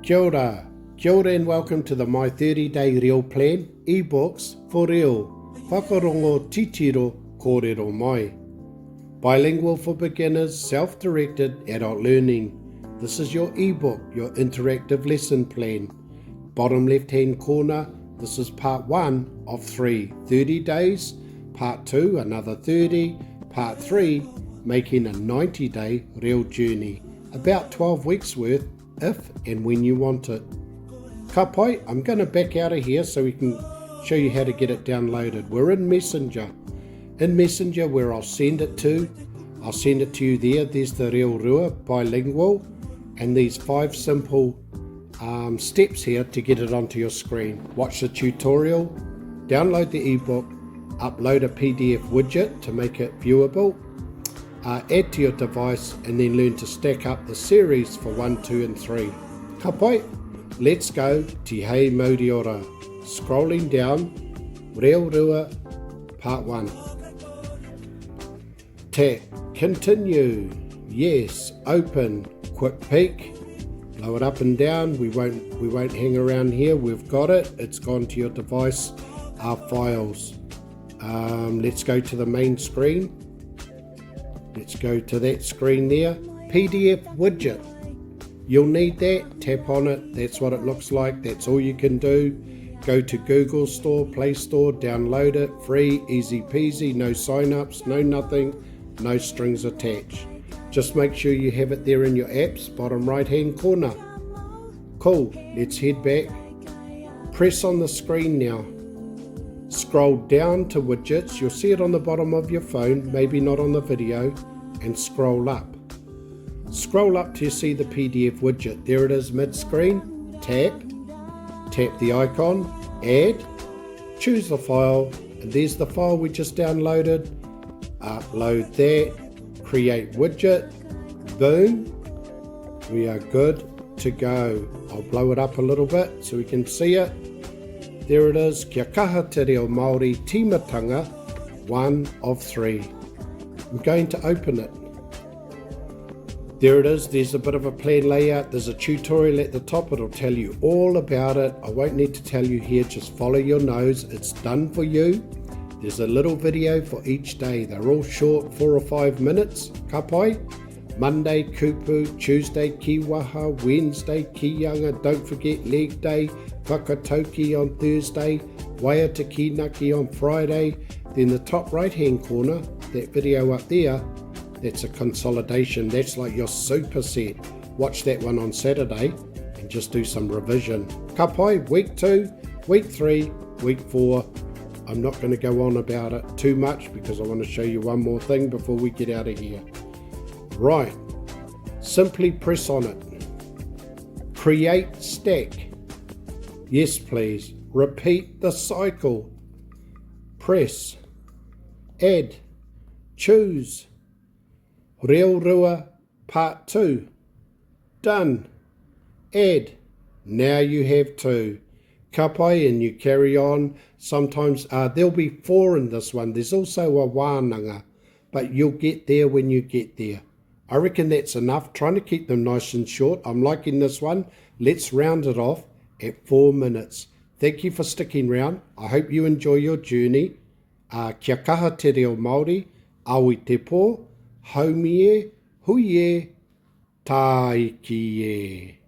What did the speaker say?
Kia ora and welcome to the Mai30 Day Reo Plan, iiBOOKS for Reo, Whakarongo, titiro, kōrero mai. Bilingual for beginners, self-directed adult learning. This is your ebook, your interactive lesson plan. Bottom left-hand corner, this is part 1 of 3, 30 days, part 2, another 30, part 3, making a 90-day Reo journey, about 12 weeks worth, if and when you want it. Ka pai, I'm going to back out of here so we can show you how to get it downloaded. We're in Messenger. In Messenger, where I'll send it to you there. There's the Reo Rua Bilingual, and these 5 simple steps here to get it onto your screen. Watch the tutorial, download the ebook, upload a PDF widget to make it viewable, add to your device, and then learn to stack up the series for 1, 2 and 3. Ka pai, let's go. Tihei Mauri Ora. Scrolling down, Reo Rua part 1. Tap, continue, yes, open, quick peek, blow it up and down. We won't hang around here. We've got it. It's gone to your device. Our files. Let's go to the main screen. Let's go to that screen there. PDF widget. You'll need that. Tap on it. That's what it looks like. That's all you can do. Go to Google Store, Play Store, download it. Free, easy peasy, no sign-ups, no nothing, no strings attached. Just make sure you have it there in your apps, bottom right-hand corner. Cool. Let's head back. Press on the screen now. Scroll down to widgets. You'll see it on the bottom of your phone, maybe not on the video, and scroll up. Scroll up till you see the PDF widget. There it is mid-screen. Tap the icon, add, choose the file, and there's the file we just downloaded. Upload that, create widget, boom, we are good to go. I'll blow it up a little bit so we can see it. There it is, Kia kaha te reo Māori timatanga, 1 of 3. I'm going to open it. There it is. There's a bit of a plan layout. There's a tutorial at the top. It'll tell you all about it. I won't need to tell you here. Just follow your nose. It's done for you. There's a little video for each day. They're all short, 4 or 5 minutes. Ka pai. Monday, kupu. Tuesday, kiwaha. Wednesday, kiyanga. Don't forget leg day. Whakatauki on Thursday. Waiata kinaki on Friday. Then the top right hand corner, that video up there, that's a consolidation. That's like your superset. Watch that one on Saturday and just do some revision. Ka pai, week 2, week 3, week 4. I'm not going to go on about it too much because I want to show you one more thing before we get out of here. Right, simply press on it. Create stack. Yes, please. Repeat the cycle. Press. Add. Choose. Reo Rua part 2. Done. Add. Now you have 2. Ka pai, and you carry on. Sometimes there'll be 4 in this one. There's also a wānanga, but you'll get there when you get there. I reckon that's enough. Trying to keep them nice and short. I'm liking this one. Let's round it off at 4 minutes. Thank you for sticking around. I hope you enjoy your journey. Kia kaha te reo Māori, Aoitepö, Haumie, Huie, Taiki e.